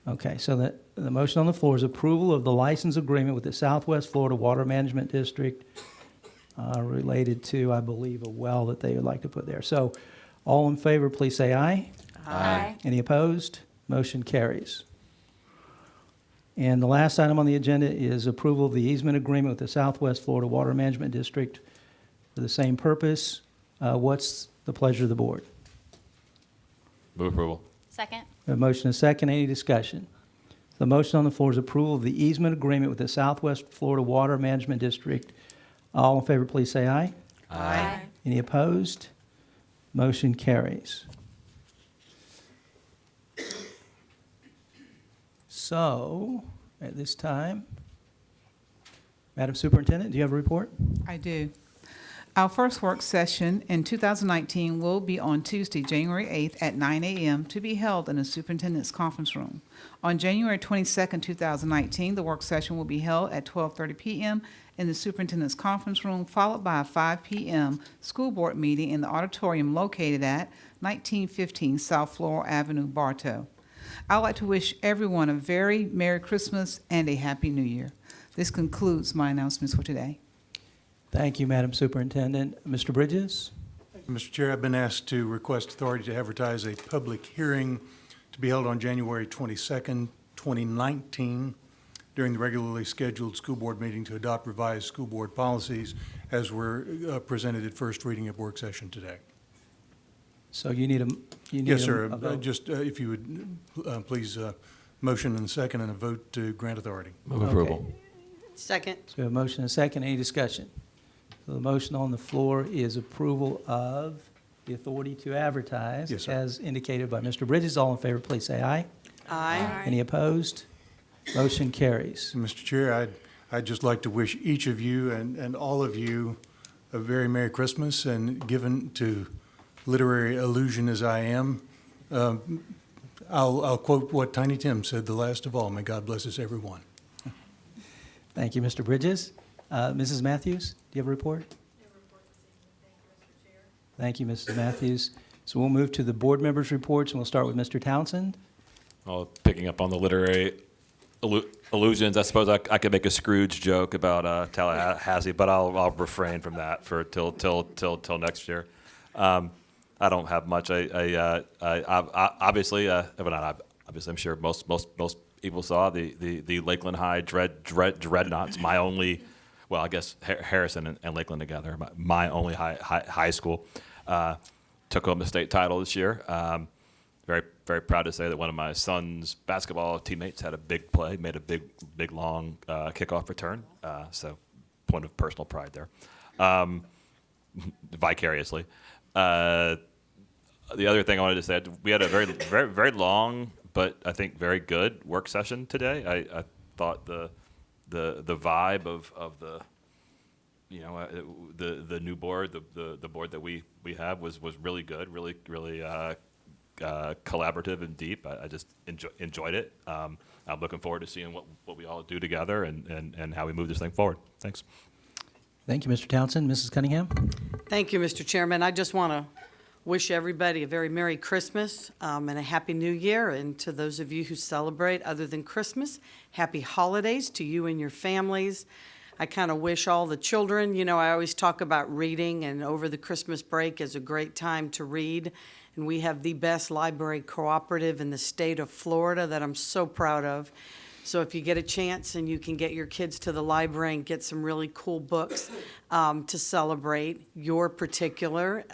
Okay, so the motion on the floor is approval of the license agreement with the Southwest Florida Water Management District related to, I believe, a well that they would like to put there. So all in favor, please say aye. Aye. Any opposed? Motion carries. And the last item on the agenda is approval of the easement agreement with the Southwest Florida Water Management District for the same purpose. What's the pleasure of the board? Move approval. Second. A motion and a second. Any discussion? The motion on the floor is approval of the easement agreement with the Southwest Florida Water Management District. All in favor, please say aye. Aye. Any opposed? Motion carries. So, at this time, Madam Superintendent, do you have a report? I do. Our first work session in 2019 will be on Tuesday, January 8th at 9 a.m. to be held in the Superintendent's Conference Room. On January 22nd, 2019, the work session will be held at 12:30 p.m. in the Superintendent's Conference Room, followed by a 5 p.m. school board meeting in the auditorium located at 1915 South Floral Avenue, Bartow. I'd like to wish everyone a very Merry Christmas and a Happy New Year. This concludes my announcements for today. Thank you, Madam Superintendent. Mr. Bridges? Mr. Chair, I've been asked to request authority to advertise a public hearing to be held on January 22nd, 2019, during the regularly scheduled school board meeting to adopt revised school board policies as were presented at first reading of work session today. So you need a Yes, sir. a vote. Just if you would please motion and second and a vote to grant authority. Move approval. Second. So we have a motion and a second. Any discussion? So the motion on the floor is approval of the authority to advertise. Yes, sir. As indicated by Mr. Bridges. All in favor, please say aye. Aye. Any opposed? Motion carries. Mr. Chair, I'd just like to wish each of you and all of you a very Merry Christmas, and given to literary illusion as I am, I'll quote what Tiny Tim said, the last of all, may God bless us everyone. Thank you, Mr. Bridges. Mrs. Matthews, do you have a report? Thank you, Mrs. Matthews. So we'll move to the board members' reports, and we'll start with Mr. Townsend. Well, picking up on the literary illusions, I suppose I could make a Scrooge joke about Tallahassee, but I'll refrain from that for till next year. I don't have much. Obviously, I'm sure most people saw the Lakeland High Dreadnoughts. My only, well, I guess Harrison and Lakeland together. My only high school took home the state title this year. Very proud to say that one of my son's basketball teammates had a big play, made a big long kickoff return. So, point of personal pride there, vicariously. The other thing I wanted to say, we had a very long, but I think very good work session today. I thought the vibe of the, the new board, the board that we have was really good, really collaborative and deep. I just enjoyed it. I'm looking forward to seeing what we all do together and how we move this thing forward. Thanks. Thank you, Mr. Townsend. Mrs. Cunningham? Thank you, Mr. Chairman. I just want to wish everybody a very Merry Christmas and a Happy New Year. And to those of you who celebrate other than Christmas, Happy Holidays to you and your families. I kind of wish all the children, I always talk about reading, and over the Christmas break is a great time to read. And we have the best library cooperative in the state of Florida that I'm so proud of. So if you get a chance and you can get your kids to the library and get some really cool books to celebrate your particular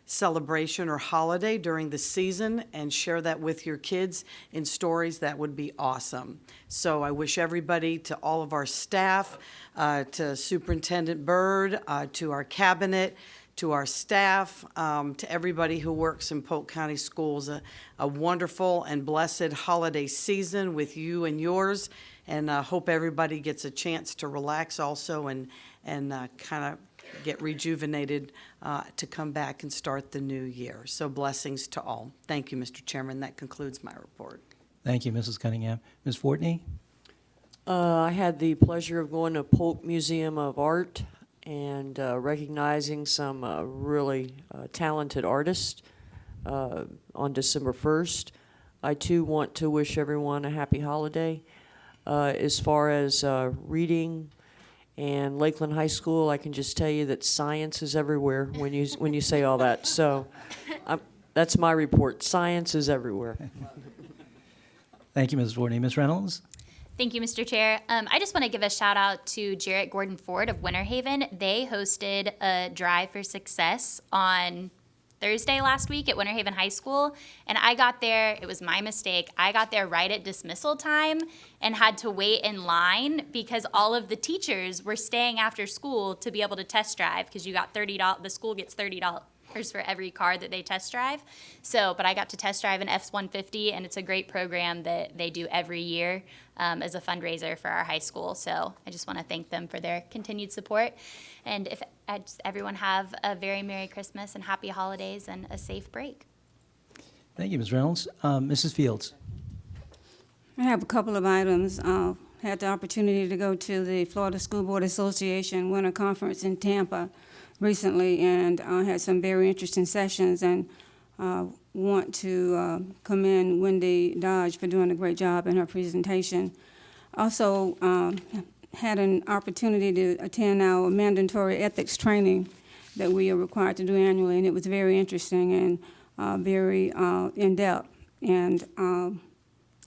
celebration or holiday during the season and share that with your kids in stories, that would be awesome. So I wish everybody, to all of our staff, to Superintendent Byrd, to our cabinet, to our staff, to everybody who works in Polk County Schools, a wonderful and blessed holiday season with you and yours, and hope everybody gets a chance to relax also and kind of get rejuvenated to come back and start the new year. So blessings to all. Thank you, Mr. Chairman. That concludes my report. Thank you, Mrs. Cunningham. Ms. Fortney? I had the pleasure of going to Polk Museum of Art and recognizing some really talented artists on December 1st. I, too, want to wish everyone a happy holiday. As far as reading and Lakeland High School, I can just tell you that science is everywhere when you say all that. So that's my report. Science is everywhere. Thank you, Ms. Fortney. Ms. Reynolds? Thank you, Mr. Chair. I just want to give a shout out to Jarrett Gordon Ford of Winter Haven. They hosted a Drive for Success on Thursday last week at Winter Haven High School, and I got there, it was my mistake, I got there right at dismissal time and had to wait in line because all of the teachers were staying after school to be able to test drive, because you got $30, the school gets $30 for every car that they test drive. So, but I got to test drive an F-150, and it's a great program that they do every year as a fundraiser for our high school. So I just want to thank them for their continued support. And if everyone have a very Merry Christmas and Happy Holidays and a safe break. Thank you, Ms. Reynolds. Mrs. Fields. I have a couple of items. Had the opportunity to go to the Florida School Board Association Winter Conference in Tampa recently, and had some very interesting sessions, and want to commend Wendy Dodge for doing a great job in her presentation. Also had an opportunity to attend our mandatory ethics training that we are required to do annually, and it was very interesting and very in-depth, and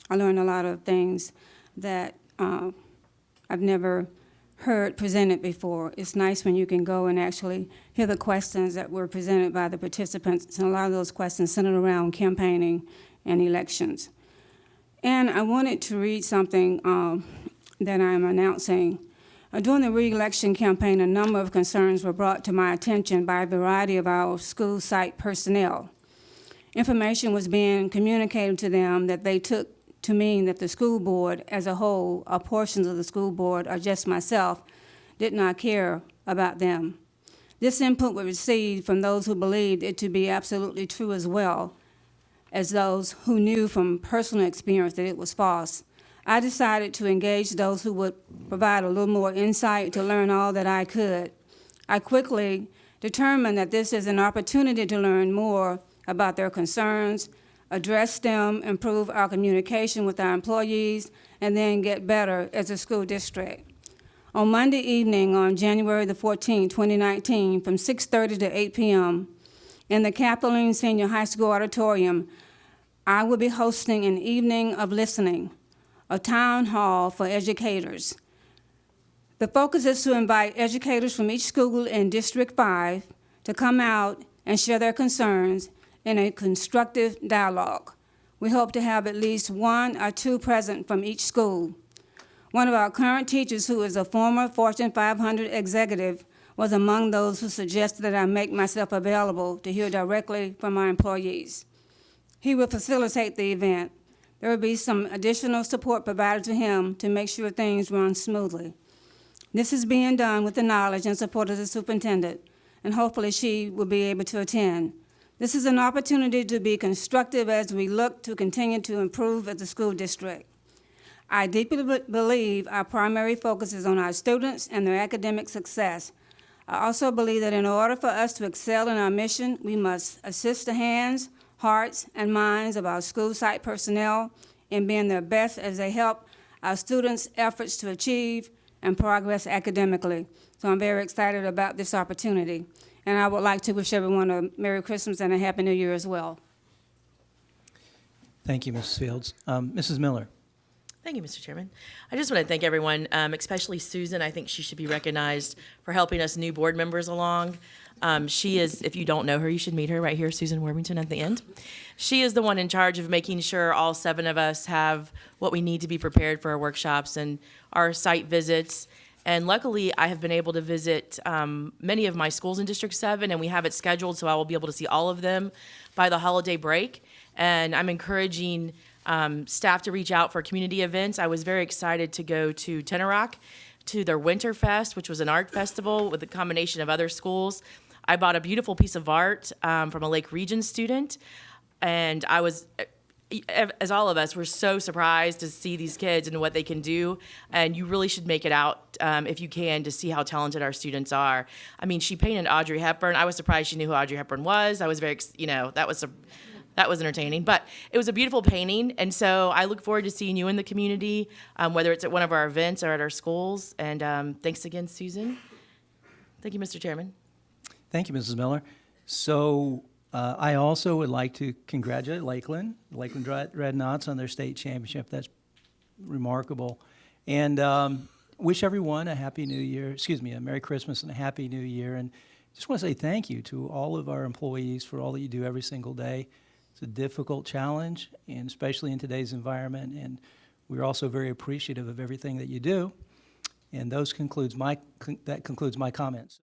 I learned a lot of things that I've never heard presented before. It's nice when you can go and actually hear the questions that were presented by the participants, and a lot of those questions centered around campaigning and elections. And I wanted to read something that I'm announcing. During the re-election campaign, a number of concerns were brought to my attention by a variety of our school site personnel. Information was being communicated to them that they took to mean that the school board as a whole, or portions of the school board, or just myself, did not care about them. This input was received from those who believed it to be absolutely true, as well as those who knew from personal experience that it was false. I decided to engage those who would provide a little more insight to learn all that I could. I quickly determined that this is an opportunity to learn more about their concerns, address them, improve our communication with our employees, and then get better as a school district. On Monday evening, on January the 14th, 2019, from 6:30 to 8 p.m., in the Kathleen Senior High School Auditorium, I will be hosting an evening of listening, a town hall for educators. The focus is to invite educators from each school in District 5 to come out and share their concerns in a constructive dialogue. We hope to have at least one or two present from each school. One of our current teachers, who is a former Fortune 500 executive, was among those who suggested that I make myself available to hear directly from our employees. He will facilitate the event. There will be some additional support provided to him to make sure things run smoothly. This is being done with the knowledge and support of the superintendent, and hopefully she will be able to attend. This is an opportunity to be constructive as we look to continue to improve as a school district. I deeply believe our primary focus is on our students and their academic success. I also believe that in order for us to excel in our mission, we must assist the hands, hearts, and minds of our school site personnel in being their best as they help our students' efforts to achieve and progress academically. So I'm very excited about this opportunity. And I would like to wish everyone a Merry Christmas and a Happy New Year as well. Thank you, Mrs. Fields. Mrs. Miller. Thank you, Mr. Chairman. I just want to thank everyone, especially Susan. I think she should be recognized for helping us new board members along. She is, if you don't know her, you should meet her right here, Susan Worthington at the end. She is the one in charge of making sure all 7 of us have what we need to be prepared for our workshops and our site visits. And luckily, I have been able to visit many of my schools in District 7, and we have it scheduled, so I will be able to see all of them by the holiday break. And I'm encouraging staff to reach out for community events. I was very excited to go to Tenoroc to their Winter Fest, which was an art festival with a combination of other schools. I bought a beautiful piece of art from a Lake Region student, and I was, as all of us, were so surprised to see these kids and what they can do, and you really should make it out if you can to see how talented our students are. I mean, she painted Audrey Hepburn. I was surprised she knew who Audrey Hepburn was. I was very, that was entertaining, but it was a beautiful painting, and so I look forward to seeing you in the community, whether it's at one of our events or at our schools, and thanks again, Susan. Thank you, Mr. Chairman. Thank you, Mrs. Miller. So I also would like to congratulate Lakeland Dreadnoughts on their state championship. That's remarkable. And wish everyone a Happy New Year, excuse me, a Merry Christmas and a Happy New Year. And just want to say thank you to all of our employees for all that you do every single day. It's a difficult challenge, and especially in today's environment. And we're also very appreciative of everything that you do. And that concludes my comments.